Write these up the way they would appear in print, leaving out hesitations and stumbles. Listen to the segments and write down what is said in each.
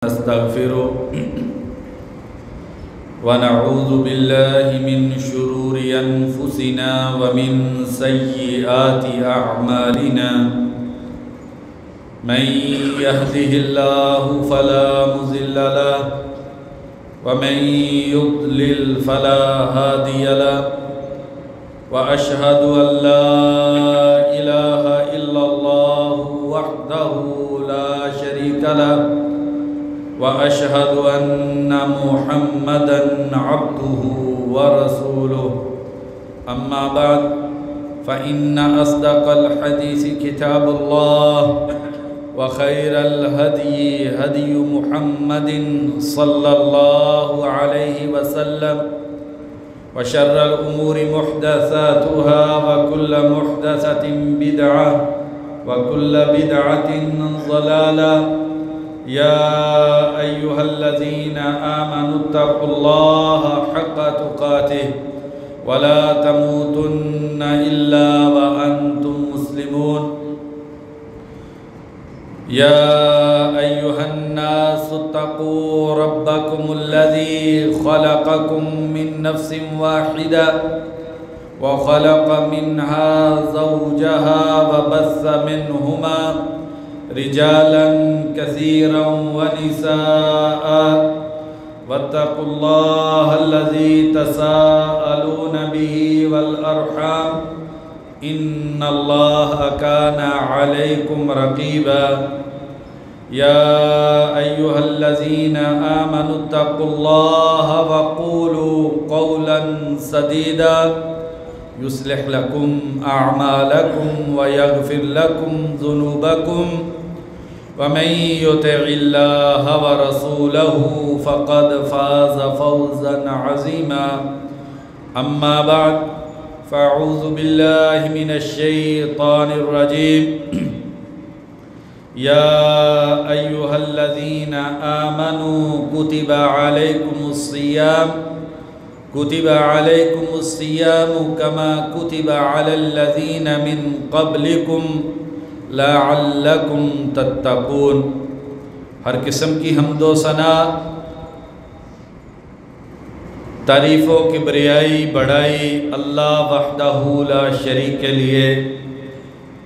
نستغفره ونعوذ بالله من شرور أنفسنا ومن سيئات أعمالنا من يهده الله فلا مضل له ومن يضلل فلا هادي له وأشهد أن لا إله إلا الله وحده لا شريك له وأشهد أن محمدًا عبده ورسوله أما بعد فإن أصدق الحديث كتاب الله وخير الهدي هدي محمد صلى الله عليه وسلم وشر الأمور محدثاتها وكل محدثة بدعة وكل بدعة ضلالة يا أيها الذين آمنوا اتقوا الله حق تقاته ولا تموتن إلا وأنتم مسلمون يا أيها الناس اتقوا ربكم الذي خلقكم من نفس واحدة وخلق منها زوجها وبث منهما رجالا كثيرا ونساء واتقوا الله الذي تساءلون به والأرحام إن الله كان عليكم رقيبا يا أيها الذين آمنوا اتقوا الله وقولوا قولا سديدا يصلح لكم أعمالكم ويغفر لكم ذنوبكم ومن يطع الله ورسوله فقد فاز فوزا عظيما أما بعد فأعوذ بالله من الشيطان الرجيم يا أيها الذين آمنوا كتب عليكم الصيام كما كتب على الذين من قبلكم لعلكم تتقون۔ ہر قسم کی حمد و ثنا، تعریف و کبریائی بڑائی اللہ وحدہ لا شریک کے لیے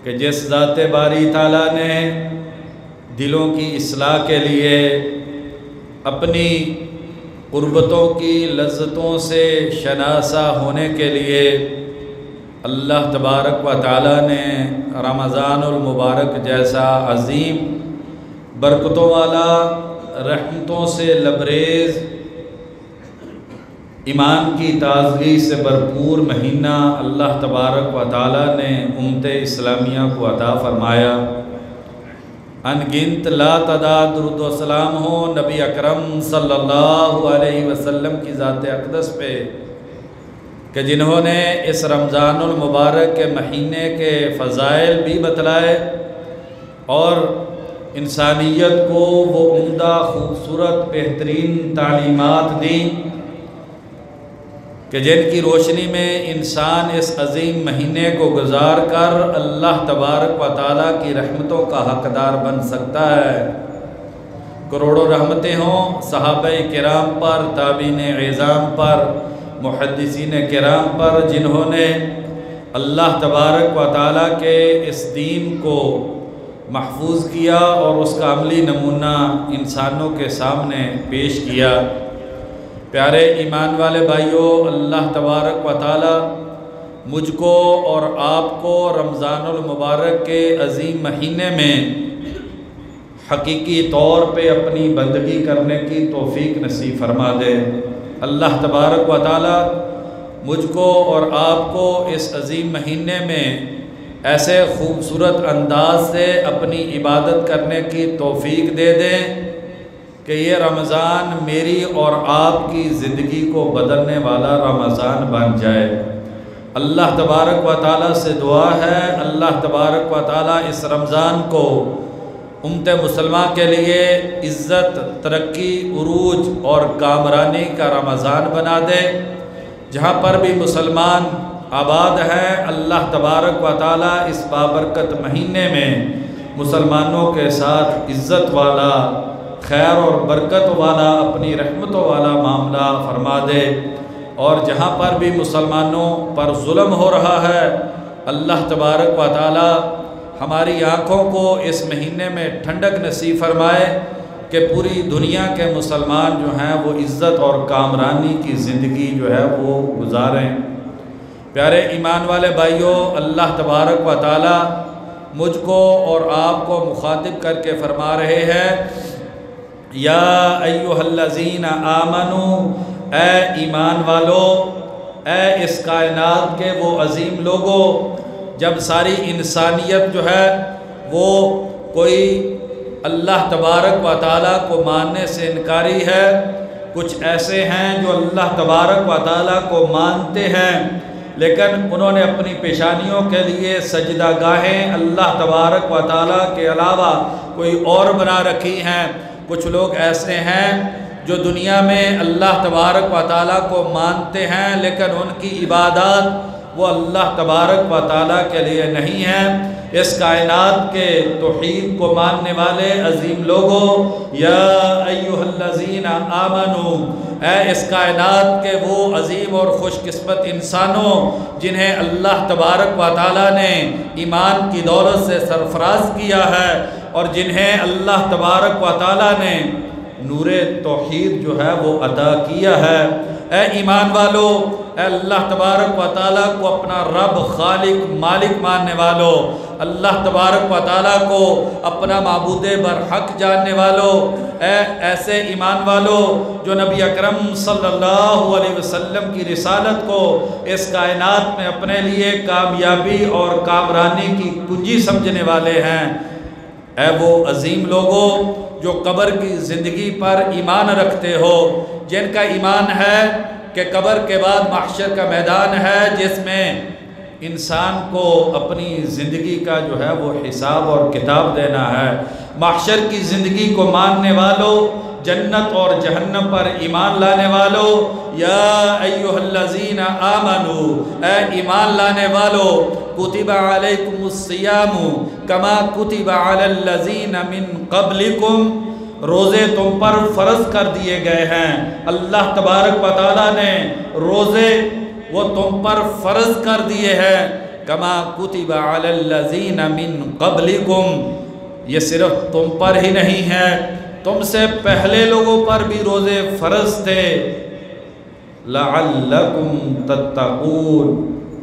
کہ جس ذات باری تعالیٰ نے دلوں کی اصلاح کے لیے اپنی قربتوں کی لذتوں سے شناسا ہونے کے لیے اللہ تبارک و تعالیٰ نے رمضان المبارک جیسا عظیم برکتوں والا رحمتوں سے لبریز ایمان کی تازگی سے بھرپور مہینہ اللہ تبارک و تعالیٰ نے امت اسلامیہ کو عطا فرمایا۔ ان گنت لا تعداد درود و سلام ہو نبی اکرم صلی اللہ علیہ وسلم کی ذات اقدس پہ کہ جنہوں نے اس رمضان المبارک کے مہینے کے فضائل بھی بتلائے اور انسانیت کو وہ عمدہ خوبصورت بہترین تعلیمات دیں کہ جن کی روشنی میں انسان اس عظیم مہینے کو گزار کر اللہ تبارک و تعالیٰ کی رحمتوں کا حقدار بن سکتا ہے۔ کروڑوں رحمتیں ہوں صحابہ کرام پر، تابعین اعظام پر، محدثین کرام پر جنہوں نے اللہ تبارک و تعالیٰ کے اس دین کو محفوظ کیا اور اس کا عملی نمونہ انسانوں کے سامنے پیش کیا۔ پیارے ایمان والے بھائیوں، اللہ تبارک و تعالیٰ مجھ کو اور آپ کو رمضان المبارک کے عظیم مہینے میں حقیقی طور پہ اپنی بندگی کرنے کی توفیق نصیب فرما دے۔ اللہ تبارک و تعالیٰ مجھ کو اور آپ کو اس عظیم مہینے میں ایسے خوبصورت انداز سے اپنی عبادت کرنے کی توفیق دے دیں کہ یہ رمضان میری اور آپ کی زندگی کو بدلنے والا رمضان بن جائے۔ اللہ تبارک و تعالیٰ سے دعا ہے اللہ تبارک و تعالیٰ اس رمضان کو امت مسلمہ کے لیے عزت، ترقی، عروج اور کامرانی کا رمضان بنا دے۔ جہاں پر بھی مسلمان آباد ہیں اللہ تبارک و تعالیٰ اس بابرکت مہینے میں مسلمانوں کے ساتھ عزت والا خیر اور برکت والا، اپنی رحمتوں والا معاملہ فرما دے، اور جہاں پر بھی مسلمانوں پر ظلم ہو رہا ہے اللہ تبارک و تعالی ہماری آنکھوں کو اس مہینے میں ٹھنڈک نصیب فرمائے کہ پوری دنیا کے مسلمان جو ہیں وہ عزت اور کامرانی کی زندگی جو ہے وہ گزاریں۔ پیارے ایمان والے بھائیوں، اللہ تبارک و تعالی مجھ کو اور آپ کو مخاطب کر کے فرما رہے ہیں، یا ایھا الذین آمنو، اے ایمان والو، اے اس کائنات کے وہ عظیم لوگوں، جب ساری انسانیت جو ہے وہ کوئی اللہ تبارک و تعالیٰ کو ماننے سے انکاری ہے، کچھ ایسے ہیں جو اللہ تبارک و تعالیٰ کو مانتے ہیں لیکن انہوں نے اپنی پیشانیوں کے لیے سجدہ گاہیں اللہ تبارک و تعالیٰ کے علاوہ کوئی اور بنا رکھی ہیں۔ کچھ لوگ ایسے ہیں جو دنیا میں اللہ تبارک و تعالیٰ کو مانتے ہیں لیکن ان کی عبادات وہ اللہ تبارک و تعالیٰ کے لیے نہیں ہیں۔ اس کائنات کے توحید کو ماننے والے عظیم لوگوں، یا ایھا الذین آمنو، اے اس کائنات کے وہ عظیم اور خوش قسمت انسانوں جنہیں اللہ تبارک و تعالیٰ نے ایمان کی دولت سے سرفراز کیا ہے اور جنہیں اللہ تبارک و تعالیٰ نے نور توحید جو ہے وہ عطا کیا ہے۔ اے ایمان والو، اے اللہ تبارک و تعالیٰ کو اپنا رب، خالق، مالک ماننے والو، اللہ تبارک و تعالیٰ کو اپنا معبود برحق جاننے والو، اے ایسے ایمان والو جو نبی اکرم صلی اللہ علیہ وسلم کی رسالت کو اس کائنات میں اپنے لیے کامیابی اور کامرانی کی کنجی سمجھنے والے ہیں۔ اے وہ عظیم لوگوں جو قبر کی زندگی پر ایمان رکھتے ہو، جن کا ایمان ہے کہ قبر کے بعد محشر کا میدان ہے جس میں انسان کو اپنی زندگی کا جو ہے وہ حساب اور کتاب دینا ہے۔ محشر کی زندگی کو ماننے والوں، جنت اور جہنم پر ایمان لانے والوں، یا ایھا الذین آمنو، اے ایمان لانے والوں، کتب علیکم الصیام کما کتب علی الذین من قبلکم، روزے تم پر فرض کر دیے گئے ہیں۔ اللہ تبارک و تعالیٰ نے روزے وہ تم پر فرض کر دیے ہیں، کما کتب علی الذین من قبلکم، یہ صرف تم پر ہی نہیں ہے، تم سے پہلے لوگوں پر بھی روزے فرض تھے، لعلکم تتقون،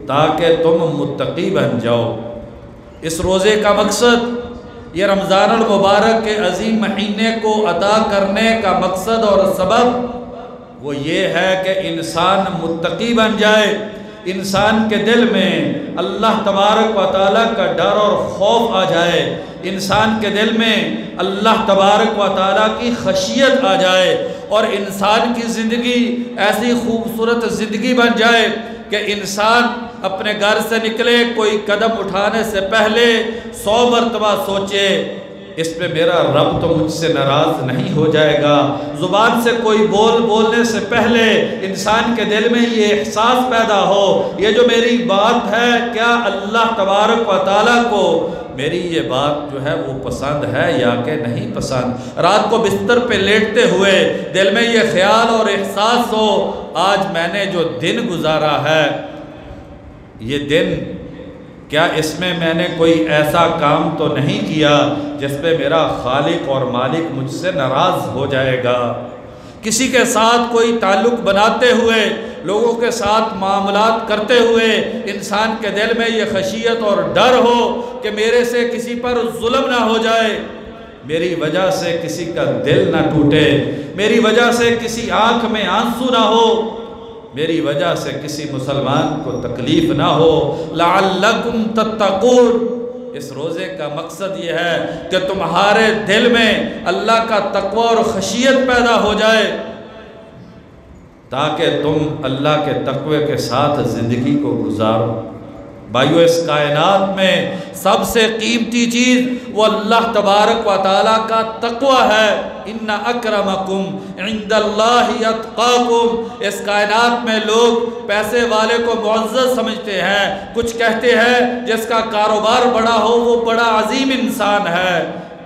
تاکہ تم متقی بن جاؤ۔ اس روزے کا مقصد، یہ رمضان المبارک کے عظیم مہینے کو عطا کرنے کا مقصد اور سبب وہ یہ ہے کہ انسان متقی بن جائے، انسان کے دل میں اللہ تبارک و تعالیٰ کا ڈر اور خوف آ جائے، انسان کے دل میں اللہ تبارک و تعالیٰ کی خشیت آ جائے، اور انسان کی زندگی ایسی خوبصورت زندگی بن جائے کہ انسان اپنے گھر سے نکلے، کوئی قدم اٹھانے سے پہلے 100 مرتبہ سوچے اس پہ میرا رب تو مجھ سے ناراض نہیں ہو جائے گا۔ زبان سے کوئی بولنے سے پہلے انسان کے دل میں یہ احساس پیدا ہو، یہ جو میری بات ہے کیا اللہ تبارک و تعالیٰ کو میری یہ بات جو ہے وہ پسند ہے یا کہ نہیں پسند۔ رات کو بستر پہ لیٹتے ہوئے دل میں یہ خیال اور احساس ہو، آج میں نے جو دن گزارا ہے، یہ دن کیا اس میں نے کوئی ایسا کام تو نہیں کیا جس پہ میرا خالق اور مالک مجھ سے ناراض ہو جائے گا۔ کسی کے ساتھ کوئی تعلق بناتے ہوئے، لوگوں کے ساتھ معاملات کرتے ہوئے انسان کے دل میں یہ خشیت اور ڈر ہو کہ میرے سے کسی پر ظلم نہ ہو جائے، میری وجہ سے کسی کا دل نہ ٹوٹے، میری وجہ سے کسی آنکھ میں آنسو نہ ہو، میری وجہ سے کسی مسلمان کو تکلیف نہ ہو۔ لعلکم تتقون، اس روزے کا مقصد یہ ہے کہ تمہارے دل میں اللہ کا تقوی اور خشیت پیدا ہو جائے، تاکہ تم اللہ کے تقوی کے ساتھ زندگی کو گزارو۔ بھائیو، اس کائنات میں سب سے قیمتی چیز وہ اللہ تبارک و تعالیٰ کا تقوی ہے۔ ان اکرمکم عند اللہ اتقاکم، اس کائنات میں لوگ پیسے والے کو معزز سمجھتے ہیں، کچھ کہتے ہیں جس کا کاروبار بڑا ہو وہ بڑا عظیم انسان ہے،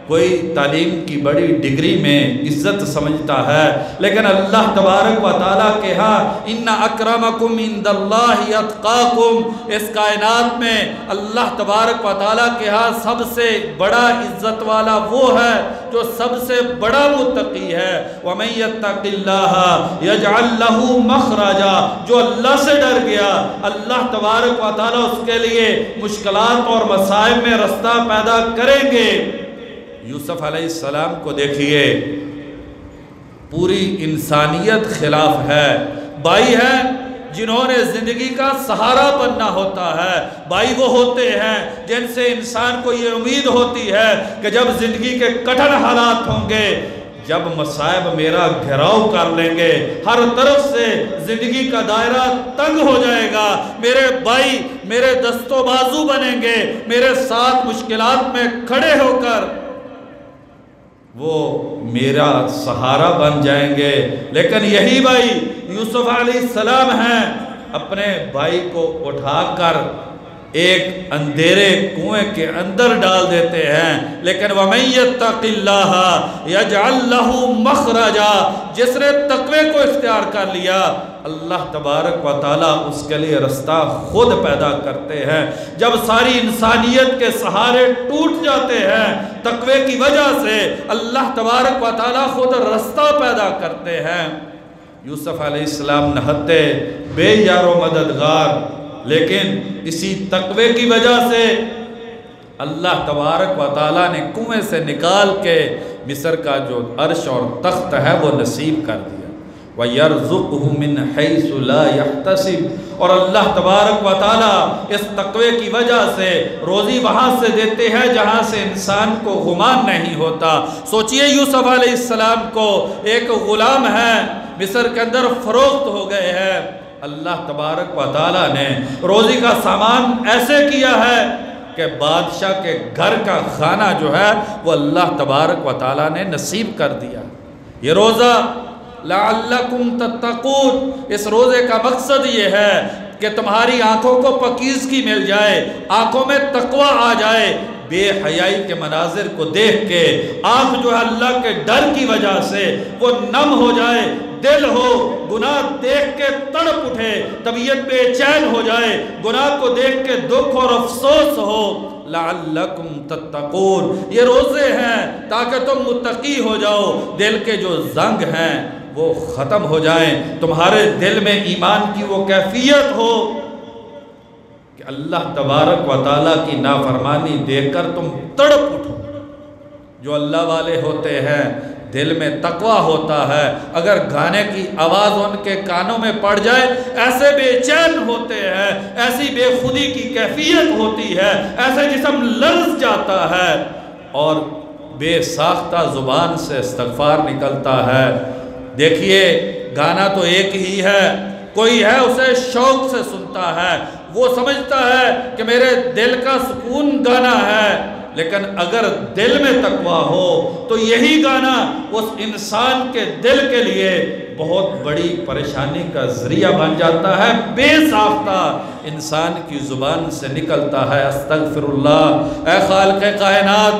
کوئی تعلیم کی بڑی ڈگری میں عزت سمجھتا ہے، لیکن اللہ تبارک و تعالیٰ کے ہاں ان اکرمکم عند اللہ اتقاکم، اس کائنات میں اللہ تبارک و تعالیٰ کے ہاں سب سے بڑا عزت والا وہ ہے جو سب سے بڑا متقی ہے۔ وَمَن يَتَّقِ اللَّهَ يَجْعَل لَّهُ مَخْرَجًا، جو اللہ سے ڈر گیا اللہ تبارک و تعالیٰ اس کے لیے مشکلات اور مصائب میں رستہ پیدا کریں گے۔ یوسف علیہ السلام کو دیکھیے، پوری انسانیت خلاف ہے، بھائی ہیں جنہوں نے زندگی کا سہارا بننا ہوتا ہے، بھائی وہ ہوتے ہیں جن سے انسان کو یہ امید ہوتی ہے کہ جب زندگی کے کٹھن حالات ہوں گے، جب مصائب میرا گھیراؤ کر لیں گے، ہر طرف سے زندگی کا دائرہ تنگ ہو جائے گا، میرے بھائی میرے دست و بازو بنیں گے، میرے ساتھ مشکلات میں کھڑے ہو کر وہ میرا سہارا بن جائیں گے۔ لیکن یہی بھائی یوسف علیہ السلام ہیں، اپنے بھائی کو اٹھا کر ایک اندھیرے کنویں کے اندر ڈال دیتے ہیں، لیکن وَمَن يَتَّقِ اللَّهَ يَجْعَل لَّهُ مَخْرَجًا، جس نے تقوی کو اختیار کر لیا اللہ تبارک و تعالیٰ اس کے لیے رستہ خود پیدا کرتے ہیں۔ جب ساری انسانیت کے سہارے ٹوٹ جاتے ہیں تقوی کی وجہ سے، اللہ تبارک و تعالیٰ خود رستہ پیدا کرتے ہیں۔ یوسف علیہ السلام نہتے بے یار و مددگار، لیکن اسی تقوی کی وجہ سے اللہ تبارک و تعالیٰ نے کنویں سے نکال کے مصر کا جو عرش اور تخت ہے وہ نصیب کر دیا۔ وَيَرْزُقْهُ مِنْ حَيْثُ لَا يَحْتَسِبُ، اور اللہ تبارک و تعالیٰ اس تقوی کی وجہ سے روزی وہاں سے دیتے ہیں جہاں سے انسان کو گمان نہیں ہوتا۔ سوچئے یوسف علیہ السلام کو ایک غلام ہے، مصر کے اندر فروخت ہو گئے ہیں، اللہ تبارک و تعالیٰ نے روزی کا سامان ایسے کیا ہے کہ بادشاہ کے گھر کا کھانا جو ہے وہ اللہ تبارک و تعالیٰ نے نصیب کر دیا۔ یہ روزہ لعلکم تتقون، اس روزے کا مقصد یہ ہے کہ تمہاری آنکھوں کو پاکیزگی مل جائے، آنکھوں میں تقوی آ جائے، بے حیائی کے مناظر کو دیکھ کے آنکھ جو ہے اللہ کے ڈر کی وجہ سے وہ نم ہو جائے، دل ہو گناہ دیکھ کے تڑپ اٹھے، طبیعت بے چین ہو جائے، گناہ کو دیکھ کے دکھ اور افسوس ہو۔ لعلکم تتقون، یہ روزے ہیں تاکہ تم متقی ہو جاؤ، دل کے جو زنگ ہیں وہ ختم ہو جائیں، تمہارے دل میں ایمان کی وہ کیفیت ہو کہ اللہ تبارک و تعالیٰ کی نافرمانی دیکھ کر تم تڑپ اٹھو۔ جو اللہ والے ہوتے ہیں دل میں تقوی ہوتا ہے، اگر گانے کی آواز ان کے کانوں میں پڑ جائے ایسے بے چین ہوتے ہیں، ایسی بے خودی کی کیفیت ہوتی ہے، ایسے جسم لرز جاتا ہے اور بے ساختہ زبان سے استغفار نکلتا ہے۔ دیکھیے گانا تو ایک ہی ہے، کوئی ہے اسے شوق سے سنتا ہے، وہ سمجھتا ہے کہ میرے دل کا سکون گانا ہے، لیکن اگر دل میں تقوی ہو تو یہی گانا اس انسان کے دل کے لیے بہت بڑی پریشانی کا ذریعہ بن جاتا ہے، بے ساختہ انسان کی زبان سے نکلتا ہے استغفر اللہ، اے خالق کائنات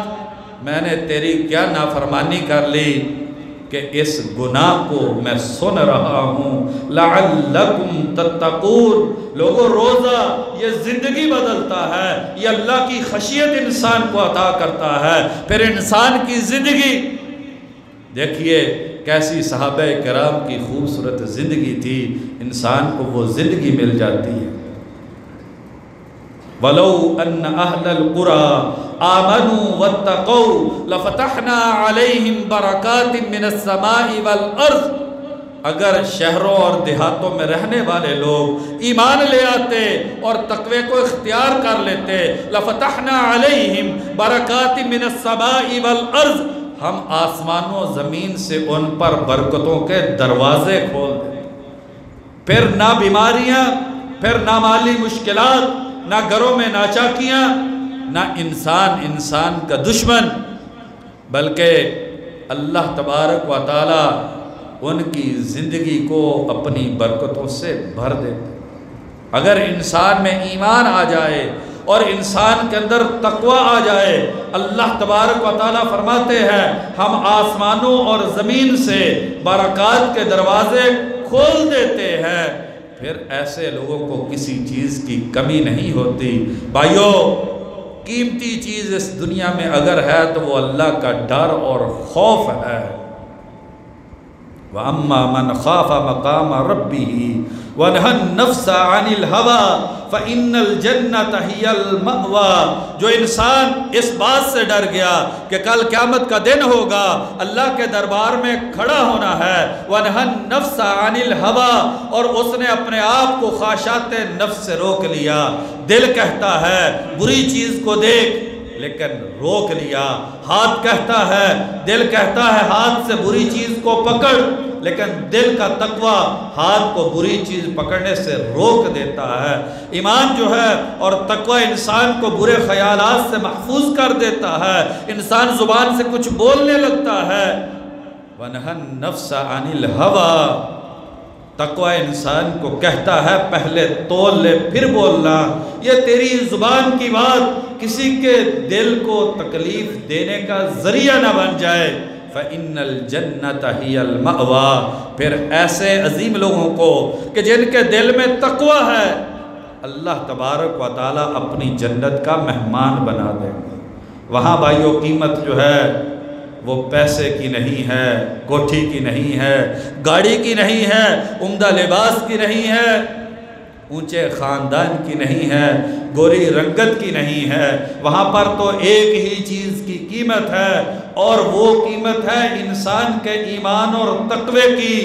میں نے تیری کیا نافرمانی کر لی کہ اس گناہ کو میں سن رہا ہوں۔ لعلکم تتقون، لوگوں روزہ یہ زندگی بدلتا ہے، یہ اللہ کی خشیت انسان کو عطا کرتا ہے، پھر انسان کی زندگی دیکھیے کیسی صحابہ کرام کی خوبصورت زندگی تھی، انسان کو وہ زندگی مل جاتی ہے۔ وَلَوْ أَنَّ أَهْلَ الْقُرَىٰ آمَنُوا وَاتَّقَوْا لَفَتَحْنَا عَلَيْهِمْ بَرَكَاتٍ مِّنَ السَّمَاءِ وَالْأَرْضِ، اگر شہروں اور دیہاتوں میں رہنے والے لوگ ایمان لے آتے اور تقوی کو اختیار کر لیتے، لَفَتَحْنَا عَلَيْهِمْ بَرَكَاتٍ مِّنَ السَّمَاءِ وَالْأَرْضِ، ہم آسمان و زمین سے ان پر برکتوں کے دروازے کھول دیتے، پھر نہ بیماریاں، پھر نہ مالی مشکلات، نہ گھروں میں ناچاکیاں، نہ انسان کا دشمن، بلکہ اللہ تبارک و تعالیٰ ان کی زندگی کو اپنی برکتوں سے بھر دیتے۔ اگر انسان میں ایمان آ جائے اور انسان کے اندر تقوی آ جائے، اللہ تبارک و تعالیٰ فرماتے ہیں ہم آسمانوں اور زمین سے برکات کے دروازے کھول دیتے ہیں، پھر ایسے لوگوں کو کسی چیز کی کمی نہیں ہوتی۔ بھائیو، قیمتی چیز اس دنیا میں اگر ہے تو وہ اللہ کا ڈر اور خوف ہے۔ وَأَمَّا مَنْ خَافَ مَقَامَ رَبِّهِ وَنَهَى النَّفْسَ عَنِ الْهَوَىٰ فَإِنَّ الْجَنَّةَ هِيَ الْمَأْوَىٰ، جو انسان اس بات سے ڈر گیا کہ کل قیامت کا دن ہوگا، اللہ کے دربار میں کھڑا ہونا ہے، وَنَهَى النَّفْسَ عَنِ الْهَوَىٰ، اور اس نے اپنے آپ کو خواہشات نفس سے روک لیا۔ دل کہتا ہے بری چیز کو دیکھ، لیکن روک لیا۔ ہاتھ کہتا ہے، دل کہتا ہے ہاتھ سے بری چیز کو پکڑ، لیکن دل کا تقوی ہاتھ کو بری چیز پکڑنے سے روک دیتا ہے۔ ایمان جو ہے اور تقوی انسان کو برے خیالات سے محفوظ کر دیتا ہے، انسان زبان سے کچھ بولنے لگتا ہے۔ وَنَهَى النَّفْسَ عَنِ الْهَوَىٰ، تقوی انسان کو کہتا ہے پہلے تول لے پھر بولنا۔ یہ تیری زبان کی بات کسی کے دل کو تکلیف دینے کا ذریعہ نہ بن جائے۔ فَإِنَّ الْجَنَّةَ هِيَ الْمَأْوَىٰ، پھر ایسے عظیم لوگوں کو کہ جن کے دل میں تقوی ہے، اللہ تبارک و تعالیٰ اپنی جنت کا مہمان بنا دیں گے۔ وہاں بھائیو قیمت جو ہے وہ پیسے کی نہیں ہے، کوٹھی کی نہیں ہے، گاڑی کی نہیں ہے، عمدہ لباس کی نہیں ہے، اونچے خاندان کی نہیں ہے، گوری رنگت کی نہیں ہے۔ وہاں پر تو ایک ہی چیز کی قیمت ہے، اور وہ قیمت ہے انسان کے ایمان اور تقوی کی۔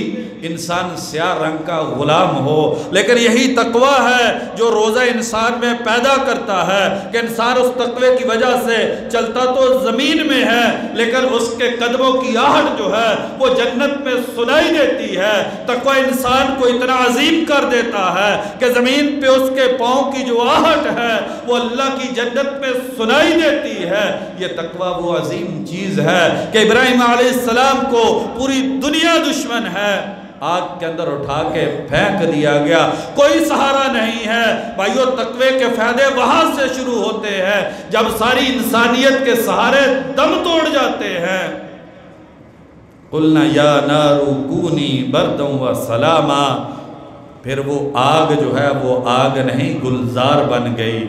انسان سیاہ رنگ کا غلام ہو، لیکن یہی تقوی ہے جو روزہ انسان میں پیدا کرتا ہے کہ انسان اس تقوی کی وجہ سے چلتا تو زمین میں ہے، لیکن اس کے قدموں کی آہٹ جو ہے وہ جنت میں سنائی دیتی ہے۔ تقوی انسان کو اتنا عظیم کر دیتا ہے کہ زمین پہ اس کے پاؤں کی جو آہٹ ہے وہ اللہ کی جنت میں سنائی دیتی ہے۔ یہ تقوی وہ عظیم چیز ہے کہ ابراہیم علیہ السلام کو پوری دنیا دشمن ہے، آگ کے اندر اٹھا کے پھینک دیا گیا، کوئی سہارا نہیں ہے۔ بھائیو، تقوی کے فائدے وہاں سے شروع ہوتے ہیں جب ساری انسانیت کے سہارے دم توڑ جاتے ہیں۔ قُلْنَا يَا نَارُ كُونِي بَرْدًا وَسَلَامًا، پھر وہ آگ جو ہے وہ آگ نہیں گلزار بن گئی۔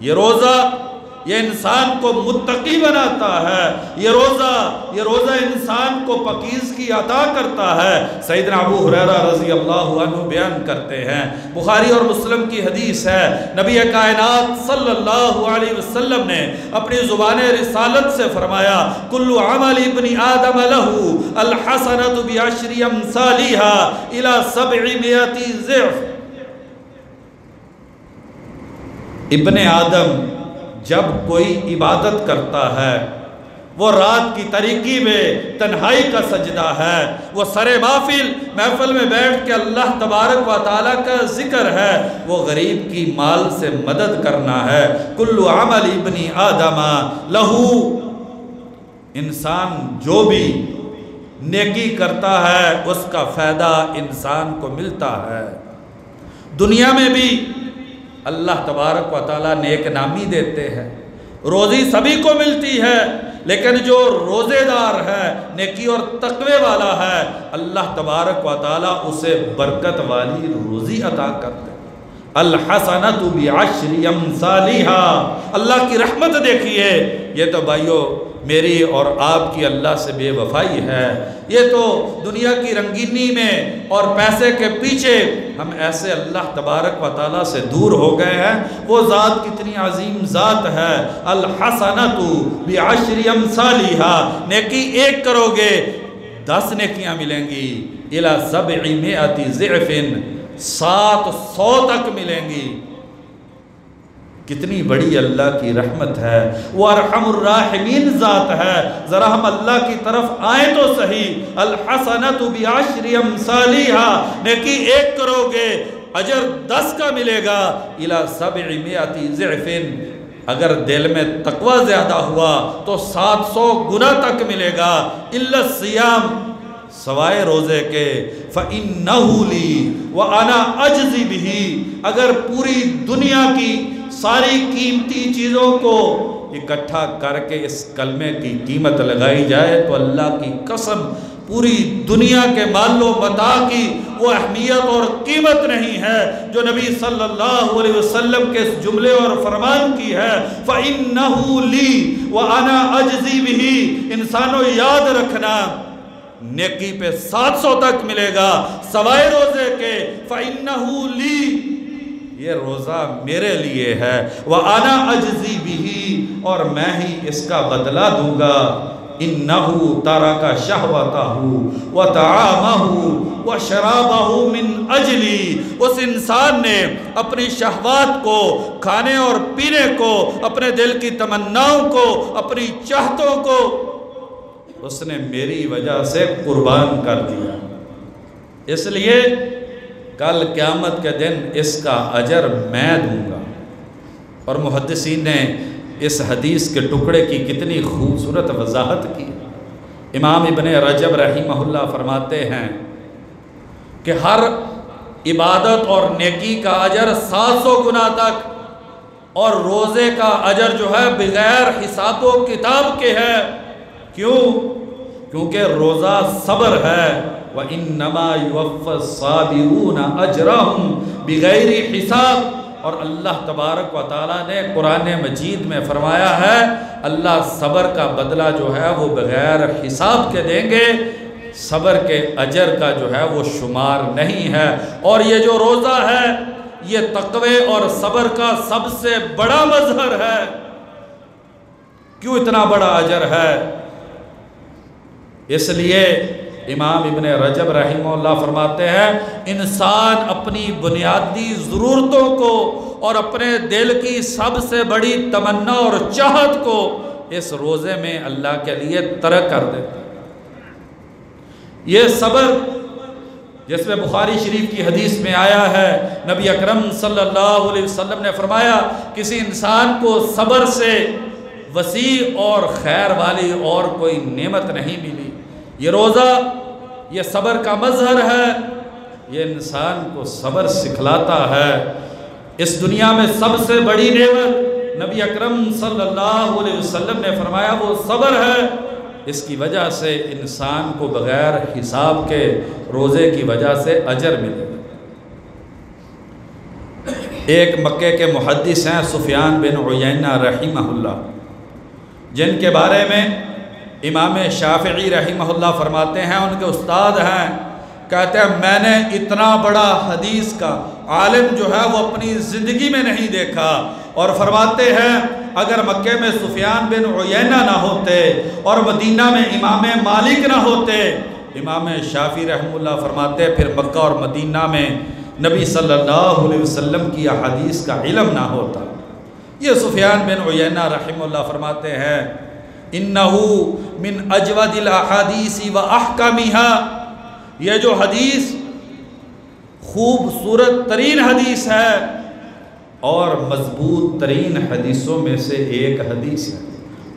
یہ روزہ یہ انسان کو متقی بناتا ہے، یہ روزہ انسان کو پاکیزگی عطا کرتا ہے۔ سیدنا ابو ہریرہ رضی اللہ عنہ بیان کرتے ہیں، بخاری اور مسلم کی حدیث ہے، نبی کائنات صلی اللہ علیہ وسلم نے اپنی زبان رسالت سے فرمایا، کل عمل ابن آدم لہو الحسنۃ بعشر امثالها الی 700 ضعف۔ ابن آدم جب کوئی عبادت کرتا ہے، وہ رات کی تاریکی میں تنہائی کا سجدہ ہے، وہ سر محفل میں بیٹھ کے اللہ تبارک و تعالیٰ کا ذکر ہے، وہ غریب کی مال سے مدد کرنا ہے۔ کل عمل ابن آدم لہو، انسان جو بھی نیکی کرتا ہے اس کا فائدہ انسان کو ملتا ہے۔ دنیا میں بھی اللہ تبارک و تعالیٰ نیک نامی دیتے ہیں، روزی سبھی کو ملتی ہے، لیکن جو روزے دار ہے، نیکی اور تقوی والا ہے، اللہ تبارک و تعالیٰ اسے برکت والی روزی عطا کرتے ہیں۔ الحسنۃ بعشر امثالها، اللہ کی رحمت دیکھیے۔ یہ تو بھائیو میری اور آپ کی اللہ سے بے وفائی ہے، یہ تو دنیا کی رنگینی میں اور پیسے کے پیچھے ہم ایسے اللہ تبارک و تعالیٰ سے دور ہو گئے ہیں۔ وہ ذات کتنی عظیم ذات ہے۔ الحسنۃ بعشر امثالها، نیکی ایک کرو گے 10 نیکیاں ملیں گی، الی 700 ضعف، 700 تک ملیں گی۔ کتنی بڑی اللہ کی رحمت ہے، وہ ارحم الراحمین ذات ہے۔ ذرا ہم اللہ کی طرف آئیں تو صحیح۔ الحسنۃ بعشر امثالها، نیکی ایک کرو گے اجر 10 کا ملے گا، الی 700 ضعف، اگر دل میں تقوی زیادہ ہوا تو 700 گنا تک ملے گا۔ الا الصیام، سوائے روزے کے، فَإِنَّهُ لِي وَأَنَا أَجْزِي بِهِ، اگر پوری دنیا کی ساری قیمتی چیزوں کو اکٹھا کر کے اس کلمے کی قیمت لگائی جائے تو اللہ کی قسم پوری دنیا کے مال و متاع کی وہ اہمیت اور قیمت نہیں ہے جو نبی صلی اللہ علیہ وسلم کے اس جملے اور فرمان کی ہے فَإِنَّهُ لِي وَأَنَا أَجْزِي بِهِ۔ انسانوں یاد رکھنا، نیکی پہ 700 تک ملے گا سوائے روزے کے۔ فَإِنَّهُ لِي، یہ روزہ میرے لیے ہے، وَأَنَا أَجْزِي بِهِ، اور میں ہی اس کا بدلہ دوں گا۔ انہو ترک شہوتہ وطعامہ وشرابہ من اجلی، اس انسان نے اپنی شہوات کو، کھانے اور پینے کو، اپنے دل کی تمناؤں کو، اپنی چاہتوں کو اس نے میری وجہ سے قربان کر دیا۔ اس لیے کل قیامت کے دن اس کا اجر میں دوں گا۔ اور محدثین نے اس حدیث کے ٹکڑے کی کتنی خوبصورت وضاحت کی۔ امام ابن رجب رحمہ اللہ فرماتے ہیں کہ ہر عبادت اور نیکی کا اجر 700 گنا تک، اور روزے کا اجر جو ہے بغیر حساب و کتاب کے ہے۔ کیوں؟ کیونکہ روزہ صبر ہے۔ وَإِنَّمَا يُوَفَّى الصَّابِرُونَ أَجْرَهُمْ بِغَيْرِ حِسَابٍ، اور اللہ تبارک و تعالیٰ نے قرآن مجید میں فرمایا ہے اللہ صبر کا بدلہ جو ہے وہ بغیر حساب کے دیں گے، صبر کے اجر کا جو ہے وہ شمار نہیں ہے۔ اور یہ جو روزہ ہے یہ تقوی اور صبر کا سب سے بڑا مظہر ہے۔ کیوں اتنا بڑا اجر ہے؟ اس لیے امام ابن رجب رحمہ اللہ فرماتے ہیں انسان اپنی بنیادی ضرورتوں کو اور اپنے دل کی سب سے بڑی تمنا اور چاہت کو اس روزے میں اللہ کے لیے ترک کر دیتا ہے۔ یہ صبر جس میں بخاری شریف کی حدیث میں آیا ہے، نبی اکرم صلی اللہ علیہ وسلم نے فرمایا کسی انسان کو صبر سے وسیع اور خیر والی اور کوئی نعمت نہیں ملی۔ یہ روزہ یہ صبر کا مظہر ہے، یہ انسان کو صبر سکھلاتا ہے۔ اس دنیا میں سب سے بڑی نعمت نبی اکرم صلی اللہ علیہ وسلم نے فرمایا وہ صبر ہے۔ اس کی وجہ سے انسان کو بغیر حساب کے روزے کی وجہ سے اجر ملے گا۔ ایک مکے کے محدث ہیں سفیان بن عیینہ رحمہ اللہ، جن کے بارے میں امام شافعی رحمہ اللہ فرماتے ہیں ان کے استاد ہیں، کہتے ہیں میں نے اتنا بڑا حدیث کا عالم جو ہے وہ اپنی زندگی میں نہیں دیکھا، اور فرماتے ہیں اگر مکے میں سفیان بن عیینہ نہ ہوتے اور مدینہ میں امام مالک نہ ہوتے، امام شافعی رحمہ اللہ فرماتے پھر مکہ اور مدینہ میں نبی صلی اللہ علیہ وسلم کی احادیث کا علم نہ ہوتا۔ یہ سفیان بن عیینہ رحمہ اللہ فرماتے ہیں انہو من اجود الاحادیث و احکامها، یہ جو حدیث خوبصورت ترین حدیث ہے اور مضبوط ترین حدیثوں میں سے ایک حدیث ہے،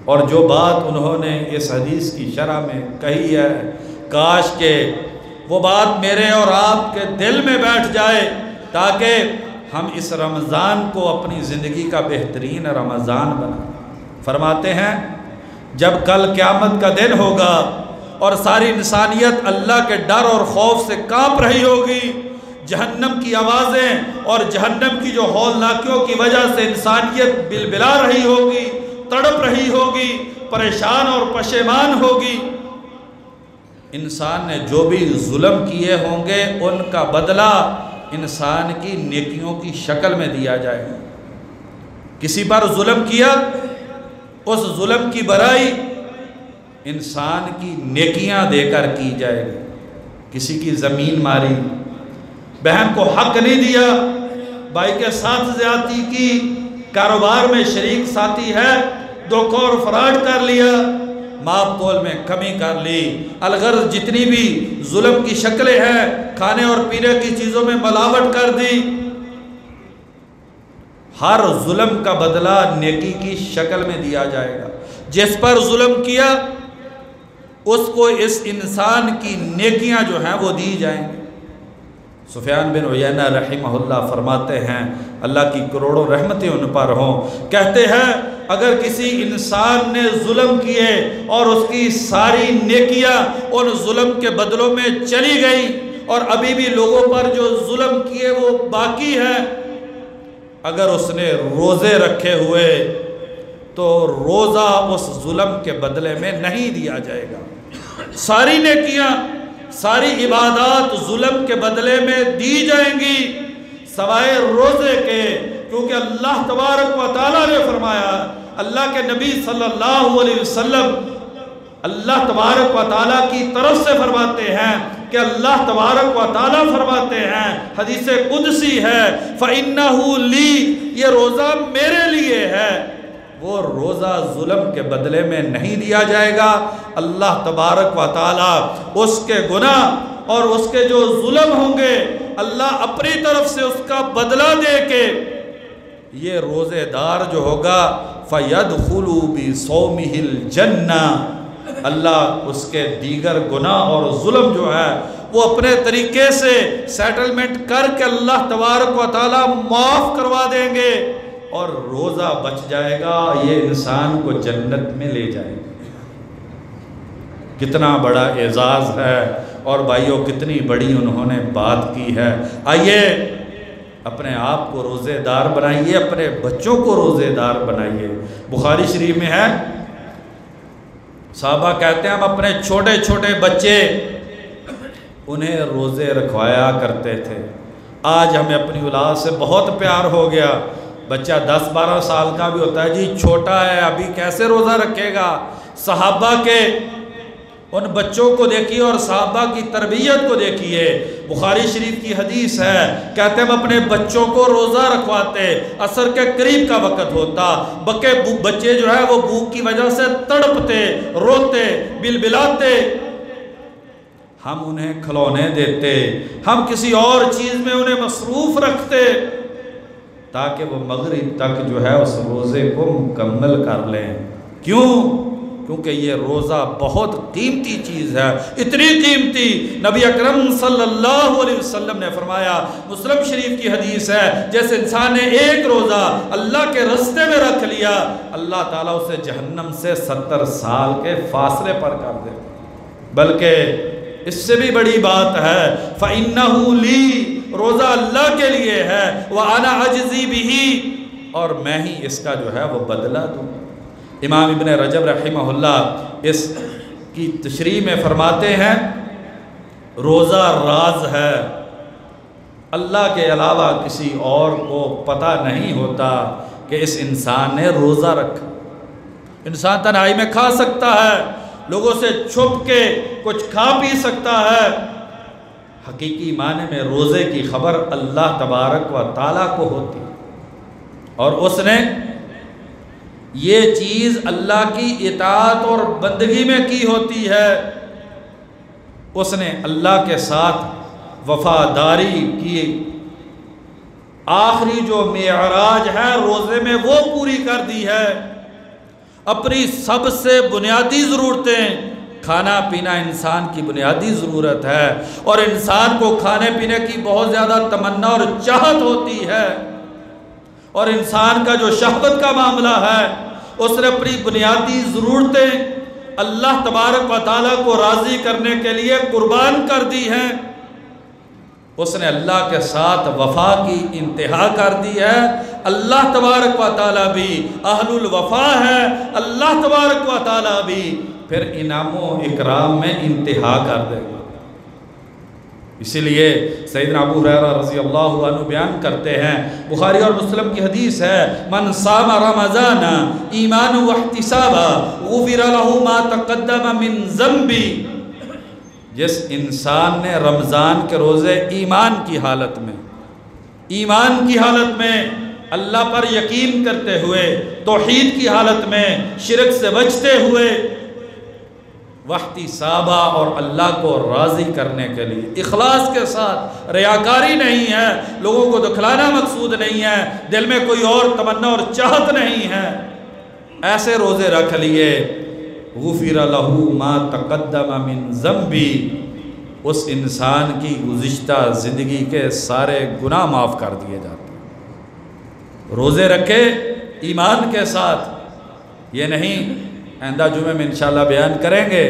اور جو بات انہوں نے اس حدیث کی شرح میں کہی ہے کاش کہ وہ بات میرے اور آپ کے دل میں بیٹھ جائے تاکہ ہم اس رمضان کو اپنی زندگی کا بہترین رمضان بنائیں۔ فرماتے ہیں جب کل قیامت کا دن ہوگا اور ساری انسانیت اللہ کے ڈر اور خوف سے کانپ رہی ہوگی، جہنم کی آوازیں اور جہنم کی جو ہولناکیوں کی وجہ سے انسانیت بلبلا رہی ہوگی، تڑپ رہی ہوگی، پریشان اور پشیمان ہوگی، انسان نے جو بھی ظلم کیے ہوں گے ان کا بدلہ انسان کی نیکیوں کی شکل میں دیا جائے گا۔ کسی پر ظلم کیا، اس ظلم کی برائی انسان کی نیکیاں دے کر کی جائے گی۔ کسی کی زمین ماری، بہن کو حق نہیں دیا، بھائی کے ساتھ زیادتی کی، کاروبار میں شریک ساتھی ہے، دھوکہ اور فراڈ کر لیا، ماپ تول میں کمی کر لی، الغرض جتنی بھی ظلم کی شکلیں ہیں، کھانے اور پینے کی چیزوں میں ملاوٹ کر دی، ہر ظلم کا بدلہ نیکی کی شکل میں دیا جائے گا۔ جس پر ظلم کیا اس کو اس انسان کی نیکیاں جو ہیں وہ دی جائیں گے۔ سفیان بن عیینہ رحمہ اللہ فرماتے ہیں، اللہ کی کروڑوں رحمتیں ان پر ہوں، کہتے ہیں اگر کسی انسان نے ظلم کیے اور اس کی ساری نیکیاں ان ظلم کے بدلوں میں چلی گئی اور ابھی بھی لوگوں پر جو ظلم کیے وہ باقی ہیں، اگر اس نے روزے رکھے ہوئے تو روزہ اس ظلم کے بدلے میں نہیں دیا جائے گا۔ ساری نیکیاں، ساری عبادات ظلم کے بدلے میں دی جائیں گی سوائے روزے کے، کیونکہ اللہ تبارک و تعالیٰ نے فرمایا، اللہ کے نبی صلی اللہ علیہ وسلم اللہ تبارک و تعالیٰ کی طرف سے فرماتے ہیں کہ اللہ تبارک و تعالیٰ فرماتے ہیں، حدیث قدسی ہے، فَإِنَّهُ لِي، یہ روزہ میرے لیے ہے، وہ روزہ ظلم کے بدلے میں نہیں دیا جائے گا۔ اللہ تبارک و تعالیٰ اس کے گناہ اور اس کے جو ظلم ہوں گے اللہ اپنی طرف سے اس کا بدلہ دے کے یہ روزے دار جو ہوگا فَيَدْخُلُ بِصَوْمِهِ الْجَنَّةِ، اللہ اس کے دیگر گناہ اور ظلم جو ہے وہ اپنے طریقے سے سیٹلمنٹ کر کے اللہ تبارک و تعالیٰ معاف کروا دیں گے اور روزہ بچ جائے گا، یہ انسان کو جنت میں لے جائے گا۔ کتنا بڑا اعزاز ہے، اور بھائیوں کتنی بڑی انہوں نے بات کی ہے۔ آئیے اپنے آپ کو روزے دار بنائیے، اپنے بچوں کو روزے دار بنائیے۔ بخاری شریف میں ہے، صحابہ کہتے ہیں ہم اپنے چھوٹے چھوٹے بچے انہیں روزے رکھوایا کرتے تھے۔ آج ہمیں اپنی اولاد سے بہت پیار ہو گیا، بچہ 10-12 سال کا بھی ہوتا ہے، جی چھوٹا ہے ابھی کیسے روزہ رکھے گا۔ صحابہ کے ان بچوں کو دیکھیے اور صحابہ کی تربیت کو دیکھیے۔ بخاری شریف کی حدیث ہے، کہتے ہیں ہم اپنے بچوں کو روزہ رکھواتے، عصر کے قریب کا وقت ہوتا، بچے جو ہے وہ بھوک کی وجہ سے تڑپتے، روتے، بلبلاتے، ہم انہیں کھلونے دیتے، ہم کسی اور چیز میں انہیں مصروف رکھتے تاکہ وہ مغرب تک جو ہے اس روزے کو مکمل کر لیں۔ کیوں؟ کیونکہ یہ روزہ بہت قیمتی چیز ہے، اتنی قیمتی نبی اکرم صلی اللہ علیہ وسلم نے فرمایا، مسلم شریف کی حدیث ہے، جیسے انسان نے ایک روزہ اللہ کے راستے میں رکھ لیا اللہ تعالیٰ اسے جہنم سے 70 سال کے فاصلے پر کر دے۔ بلکہ اس سے بھی بڑی بات ہے، فَإِنَّهُ لِي، روزہ اللہ کے لیے ہے، وَأَنَا أَجْزِي بِهِ، اور میں ہی اس کا جو ہے وہ بدلہ دوں۔ امام ابن رجب رحمہ اللہ اس کی تشریح میں فرماتے ہیں، روزہ راز ہے، اللہ کے علاوہ کسی اور کو پتہ نہیں ہوتا کہ اس انسان نے روزہ رکھا۔ انسان تنہائی میں کھا سکتا ہے، لوگوں سے چھپ کے کچھ کھا پی سکتا ہے، حقیقی معنی میں روزے کی خبر اللہ تبارک و تعالیٰ کو ہوتی، اور اس نے یہ چیز اللہ کی اطاعت اور بندگی میں کی ہوتی ہے۔ اس نے اللہ کے ساتھ وفاداری کی، آخری جو معراج ہے روزے میں وہ پوری کر دی ہے۔ اپنی سب سے بنیادی ضرورتیں، کھانا پینا انسان کی بنیادی ضرورت ہے، اور انسان کو کھانے پینے کی بہت زیادہ تمنا اور چاہت ہوتی ہے، اور انسان کا جو شہوت کا معاملہ ہے اس نے اپنی بنیادی ضرورتیں اللہ تبارک و تعالیٰ کو راضی کرنے کے لیے قربان کر دی ہیں۔ اس نے اللہ کے ساتھ وفا کی انتہا کر دی ہے۔ اللہ تبارک و تعالیٰ بھی اہل الوفا ہے، اللہ تبارک و تعالیٰ بھی پھر انعام و اکرام میں انتہا کر دے گا۔ اسی لیے سیدنا ابو ہریرہ رضی اللہ عنہ بیان کرتے ہیں، بخاری اور مسلم کی حدیث ہے، من صام رمضان ایمانا واحتسابا غفر له ما تقدم من ذنبی، جس انسان نے رمضان کے روزے ایمان کی حالت میں اللہ پر یقین کرتے ہوئے، توحید کی حالت میں شرک سے بچتے ہوئے، واحتسابا اور اللہ کو راضی کرنے کے لیے اخلاص کے ساتھ، ریاکاری نہیں ہے، لوگوں کو دکھلانا مقصود نہیں ہے، دل میں کوئی اور تمنا اور چاہت نہیں ہے، ایسے روزے رکھ لیے، غفر له ما تقدم من ذنبی، اس انسان کی گزشتہ زندگی کے سارے گناہ معاف کر دیے جاتے ہیں۔ روزے رکھے ایمان کے ساتھ، یہ نہیں، آئندہ جمعے میں انشاءاللہ بیان کریں گے،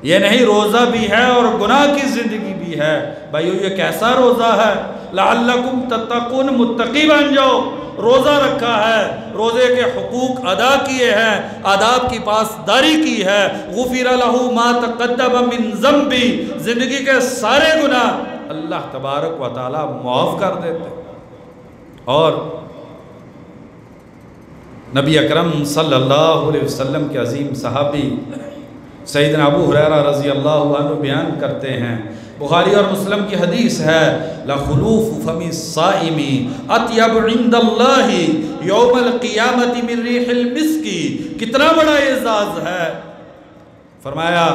یہ نہیں روزہ بھی ہے اور گناہ کی زندگی بھی ہے۔ بھائیو یہ کیسا روزہ ہے؟ لعلکم تتقون، متقی بن جاؤ۔ روزہ رکھا ہے، روزے کے حقوق ادا کیے ہیں، آداب کی پاسداری کی ہے، غفر لہ ما تقدم من ذنبی، زندگی کے سارے گناہ اللہ تبارک و تعالی معاف کر دیتے۔ اور نبی اکرم صلی اللہ علیہ وسلم کے عظیم صحابی سیدنا ابو ہریرہ رضی اللہ عنہ بیان کرتے ہیں، بخاری اور مسلم کی حدیث ہے، لَخُلُوفُ فَمِ الصَّائِمِ أَطْيَبُ عِنْدَ اللَّهِ يَوْمَ الْقِيَامَةِ مِنْ رِيحِ الْمِسْكِ، کتنا بڑا اعزاز ہے۔ فرمایا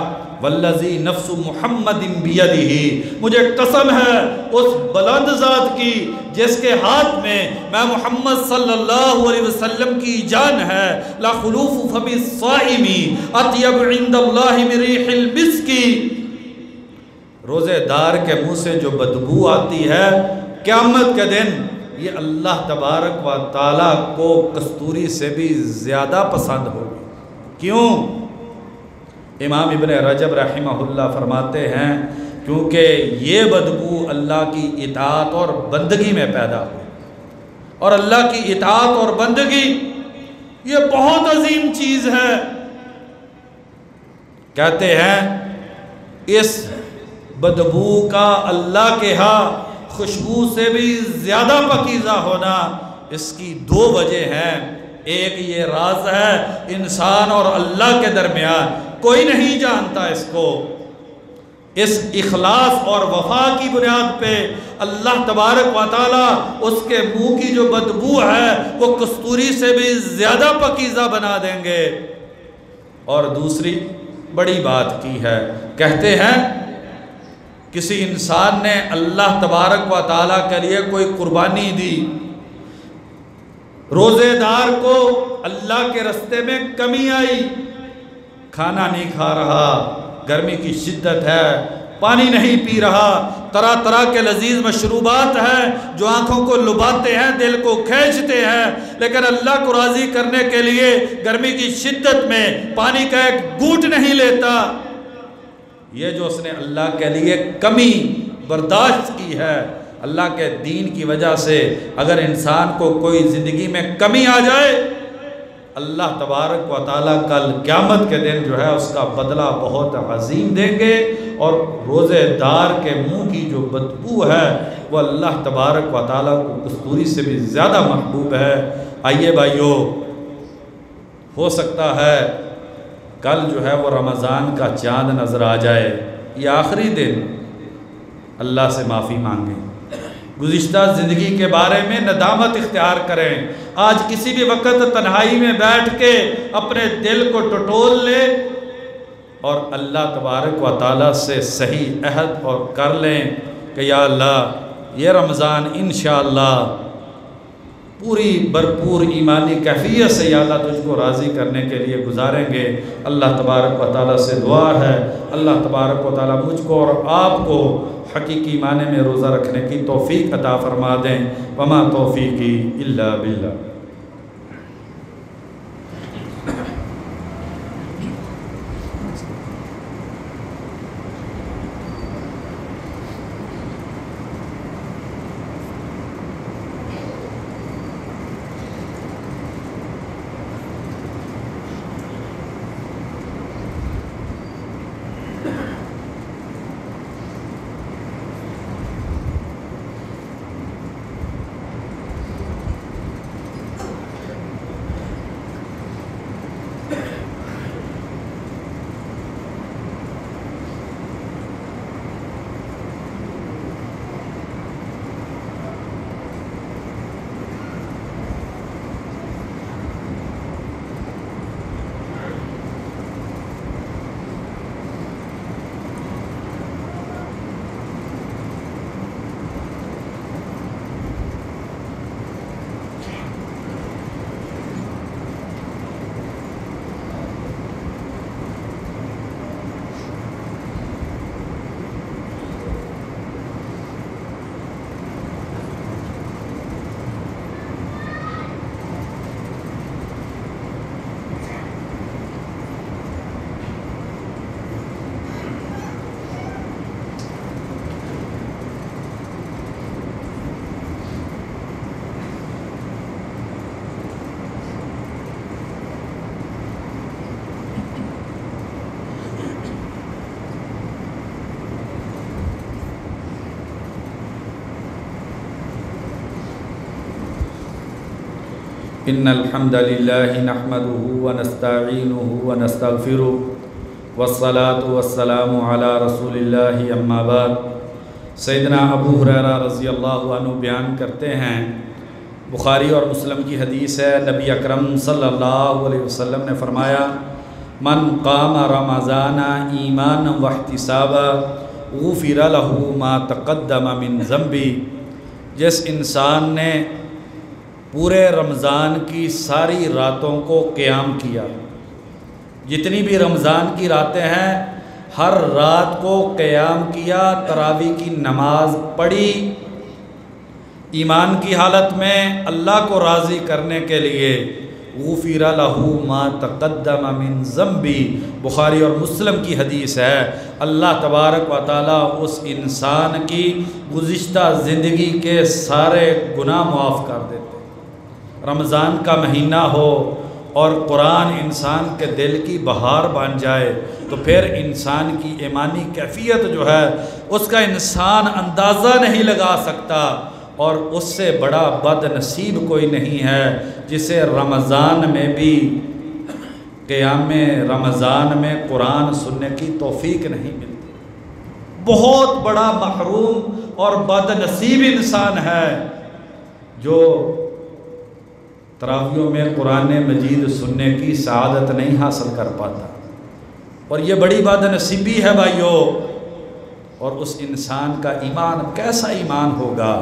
وَالَّذِي نَفْسُ مُحَمَّدٍ بِيَدِهِ، مجھے قسم ہے اس بلند ذات کی جس کے ہاتھ میں محمد صلی اللہ علیہ وسلم کی جان ہے، لَخُلُوفُ فَمِ الصَّائِمِ أَطْيَبُ عِنْدَ اللَّهِ مِنْ رِيحِ الْمِسْكِ، روزے دار کے منہ سے جو بدبو آتی ہے قیامت کے دن، یہ اللہ تبارک و تعالیٰ کو کستوری سے بھی زیادہ پسند ہوگی۔ کیوں؟ امام ابن رجب رحمہ اللہ فرماتے ہیں کیونکہ یہ بدبو اللہ کی اطاعت اور بندگی میں پیدا ہوئی، اور اللہ کی اطاعت اور بندگی یہ بہت عظیم چیز ہے۔ کہتے ہیں اس بدبو کا اللہ کے ہاں خوشبو سے بھی زیادہ پاکیزہ ہونا، اس کی دو وجہ ہیں۔ ایک یہ راز ہے انسان اور اللہ کے درمیان، کوئی نہیں جانتا اس کو۔ اس اخلاص اور وفا کی بنیاد پہ اللہ تبارک و تعالیٰ اس کے منہ کی جو بدبو ہے وہ کستوری سے بھی زیادہ پاکیزہ بنا دیں گے۔ اور دوسری بڑی بات کی ہے، کہتے ہیں کسی انسان نے اللہ تبارک و تعالیٰ کے لیے کوئی قربانی دی، روزے دار کو اللہ کے رستے میں کمی آئی، کھانا نہیں کھا رہا، گرمی کی شدت ہے، پانی نہیں پی رہا، طرح طرح کے لذیذ مشروبات ہیں جو آنکھوں کو لباتے ہیں، دل کو کھینچتے ہیں، لیکن اللہ کو راضی کرنے کے لیے گرمی کی شدت میں پانی کا ایک گھونٹ نہیں لیتا۔ یہ جو اس نے اللہ کے لیے کمی برداشت کی ہے، اللہ کے دین کی وجہ سے اگر انسان کو کوئی زندگی میں کمی آ جائے، اللہ تبارک و تعالیٰ کل قیامت کے دن جو ہے اس کا بدلہ بہت عظیم دیں گے۔ اور روزے دار کے منہ کی جو بدبو ہے وہ اللہ تبارک و تعالیٰ کو کستوری سے بھی زیادہ محبوب ہے۔ آئیے بھائیو، ہو سکتا ہے کل جو ہے وہ رمضان کا چاند نظر آ جائے، یہ آخری دن، اللہ سے معافی مانگیں، گزشتہ زندگی کے بارے میں ندامت اختیار کریں۔ آج کسی بھی وقت تنہائی میں بیٹھ کے اپنے دل کو ٹٹول لے اور اللہ تبارک و تعالیٰ سے صحیح عہد اور کر لیں کہ یا اللہ یہ رمضان انشاءاللہ پوری بھرپور ایمانی کیفیت سے یا اللہ تجھ کو راضی کرنے کے لیے گزاریں گے۔ اللہ تبارک و تعالیٰ سے دعا ہے اللہ تبارک و تعالیٰ مجھ کو اور آپ کو حقیقی معنی میں روزہ رکھنے کی توفیق عطا فرما دیں۔ وما توفیقی الا باللہ۔ إن الحمد لله نحمده ونستعينه ونستغفره والصلاة والسلام على رسول الله أما بعد۔ سیدنا ابو ہریرہ رضی اللہ عنہ بیان کرتے ہیں، بخاری اور مسلم کی حدیث ہے، نبی اکرم صلی اللہ علیہ وسلم نے فرمایا، من قام رمضان ایمانا واحتسابا غفر له ما تقدم من ذنبی۔ جس انسان نے پورے رمضان کی ساری راتوں کو قیام کیا، جتنی بھی رمضان کی راتیں ہیں ہر رات کو قیام کیا، تراویح کی نماز پڑھی، ایمان کی حالت میں اللہ کو راضی کرنے کے لیے، غفر له ما تقدم من ذنبی، بخاری اور مسلم کی حدیث ہے، اللہ تبارک و تعالیٰ اس انسان کی گزشتہ زندگی کے سارے گناہ معاف کر دیتے۔ رمضان کا مہینہ ہو اور قرآن انسان کے دل کی بہار بن جائے تو پھر انسان کی ایمانی کیفیت جو ہے اس کا انسان اندازہ نہیں لگا سکتا، اور اس سے بڑا بد نصیب کوئی نہیں ہے جسے رمضان میں بھی قیام رمضان میں قرآن سننے کی توفیق نہیں ملتی۔ بہت بڑا محروم اور بد نصیب انسان ہے جو تراویحوں میں قرآن مجید سننے کی سعادت نہیں حاصل کر پاتا، اور یہ بڑی بد نصیبی ہے بھائیو۔ اور اس انسان کا ایمان کیسا ایمان ہوگا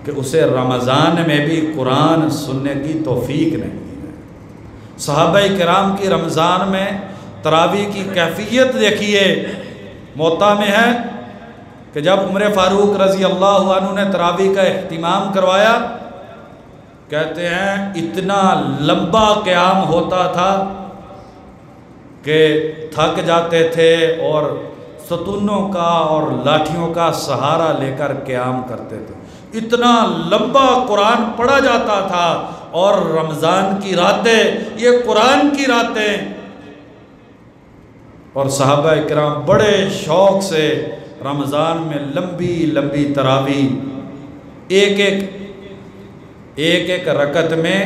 کہ اسے رمضان میں بھی قرآن سننے کی توفیق نہیں ہے۔ صحابہ کرام کی رمضان میں تراویح کی کیفیت دیکھیے، موطا میں ہے کہ جب عمر فاروق رضی اللہ عنہ نے تراویح کا اہتمام کروایا، کہتے ہیں اتنا لمبا قیام ہوتا تھا کہ تھک جاتے تھے اور ستونوں کا اور لاٹھیوں کا سہارا لے کر قیام کرتے تھے، اتنا لمبا قرآن پڑھا جاتا تھا۔ اور رمضان کی راتیں یہ قرآن کی راتیں، اور صحابہ کرام بڑے شوق سے رمضان میں لمبی لمبی تراویح، ایک ایک رکعت میں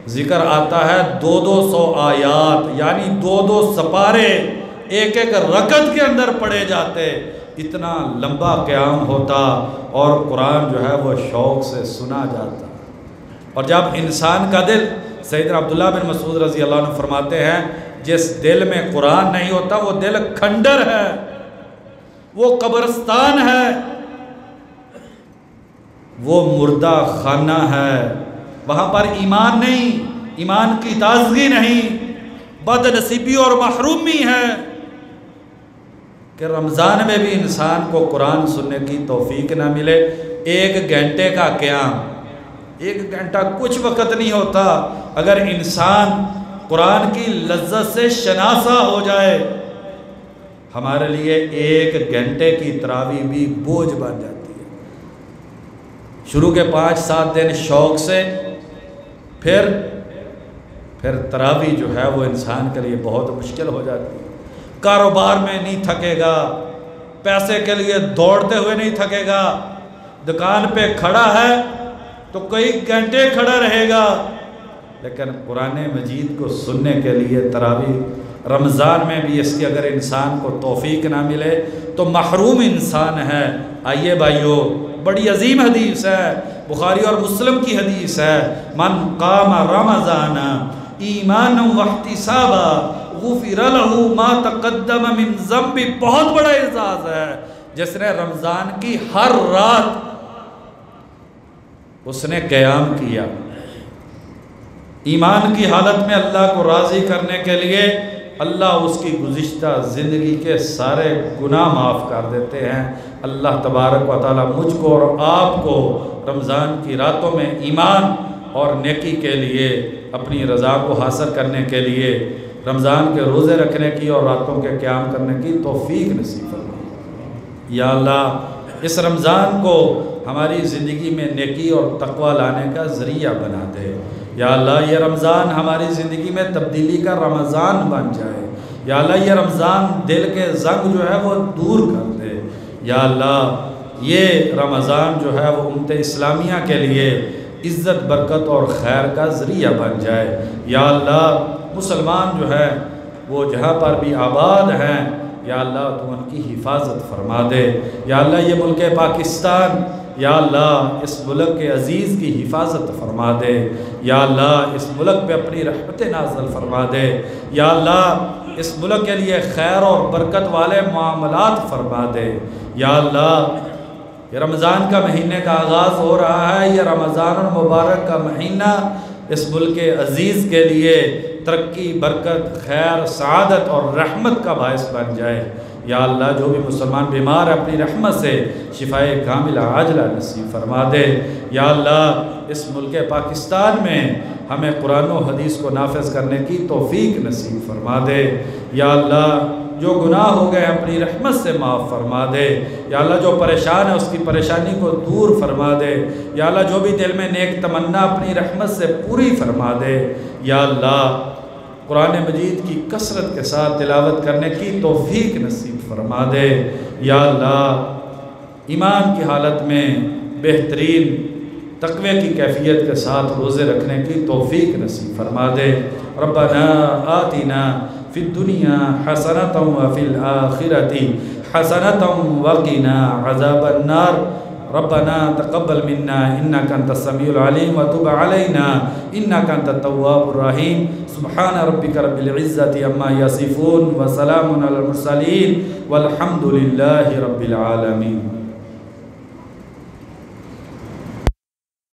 ذکر آتا ہے 200 آیات، یعنی 2 سپارے ایک ایک رکعت کے اندر پڑھے جاتے، اتنا لمبا قیام ہوتا اور قرآن جو ہے وہ شوق سے سنا جاتا۔ اور جب انسان کا دل، سیدنا عبداللہ بن مسعود رضی اللہ عنہ فرماتے ہیں، جس دل میں قرآن نہیں ہوتا وہ دل کھنڈر ہے، وہ قبرستان ہے، وہ مردہ خانہ ہے، وہاں پر ایمان نہیں، ایمان کی تازگی نہیں، بد نصیبی اور محرومی ہے کہ رمضان میں بھی انسان کو قرآن سننے کی توفیق نہ ملے۔ 1 گھنٹے کا قیام، 1 گھنٹہ کچھ وقت نہیں ہوتا، اگر انسان قرآن کی لذت سے شناسا ہو جائے، ہمارے لیے 1 گھنٹے کی تراویح بھی بوجھ بن جاتی ہے۔ شروع کے 5-7 دن شوق سے، پھر تراویح جو ہے وہ انسان کے لیے بہت مشکل ہو جاتی ہے۔ کاروبار میں نہیں تھکے گا، پیسے کے لیے دوڑتے ہوئے نہیں تھکے گا، دکان پہ کھڑا ہے تو کئی گھنٹے کھڑا رہے گا، لیکن قرآن مجید کو سننے کے لیے تراویح رمضان میں بھی اس کی اگر انسان کو توفیق نہ ملے تو محروم انسان ہے۔ آئیے بھائیو، بڑی عظیم حدیث ہے، بخاری اور مسلم کی حدیث ہے، من قام رمضان ایمانا واحتسابا غفر له ما تقدم من ذنب۔ بہت بڑا اعزاز ہے جس نے رمضان کی ہر رات اس نے قیام کیا، ایمان کی حالت میں اللہ کو راضی کرنے کے لیے، اللہ اس کی گزشتہ زندگی کے سارے گناہ معاف کر دیتے ہیں۔ اللہ تبارک و تعالیٰ مجھ کو اور آپ کو رمضان کی راتوں میں ایمان اور نیکی کے لیے، اپنی رضا کو حاصل کرنے کے لیے، رمضان کے روزے رکھنے کی اور راتوں کے قیام کرنے کی توفیق نصیب فرما۔ یا اللہ اس رمضان کو ہماری زندگی میں نیکی اور تقوی لانے کا ذریعہ بنا دے۔ یا اللہ یہ رمضان ہماری زندگی میں تبدیلی کا رمضان بن جائے۔ یا اللہ یہ رمضان دل کے زنگ جو ہے وہ دور کر دے۔ یا اللہ یہ رمضان جو ہے وہ امت اسلامیہ کے لیے عزت برکت اور خیر کا ذریعہ بن جائے۔ یا اللہ مسلمان جو ہے وہ جہاں پر بھی آباد ہیں یا اللہ تو ان کی حفاظت فرما دے۔ یا اللہ یہ ملک پاکستان یا اللہ اس ملک کے عزیز کی حفاظت فرما دے۔ یا اللہ اس ملک پہ اپنی رحمت نازل فرما دے۔ یا اللہ اس ملک کے لیے خیر اور برکت والے معاملات فرما دے۔ یا اللہ یہ رمضان کا مہینے کا آغاز ہو رہا ہے، یہ رمضان المبارک کا مہینہ اس ملک عزیز کے لیے ترقی، برکت، خیر، سعادت اور رحمت کا باعث بن جائے۔ یا اللہ جو بھی مسلمان بیمار ہے اپنی رحمت سے شفائے کاملہ عاجلہ نصیب فرما دے۔ یا اللہ اس ملک پاکستان میں ہمیں قرآن و حدیث کو نافذ کرنے کی توفیق نصیب فرما دے۔ یا اللہ جو گناہ ہو گئے اپنی رحمت سے معاف فرما دے۔ یا اللہ جو پریشان ہے اس کی پریشانی کو دور فرما دے۔ یا اللہ جو بھی دل میں نیک تمنا اپنی رحمت سے پوری فرما دے۔ یا اللہ قرآن مجید کی کثرت کے ساتھ تلاوت کرنے کی توفیق نصیب فرما دے۔ یا اللہ ایمان کی حالت میں بہترین تقوی کی کیفیت کے ساتھ روزے رکھنے کی توفیق نصیب فرما دے۔ ربنا آتنا فی الدنیا حسنۃ وفی الآخرۃ حسنۃ وقنا عذاب النار۔ ربنا تقبل منا انك انت السميع العليم وتب علينا انك انت التواب الرحيم۔ سبحان ربك رب العزة عما يصفون وسلام على المرسلين والحمد لله رب العالمين۔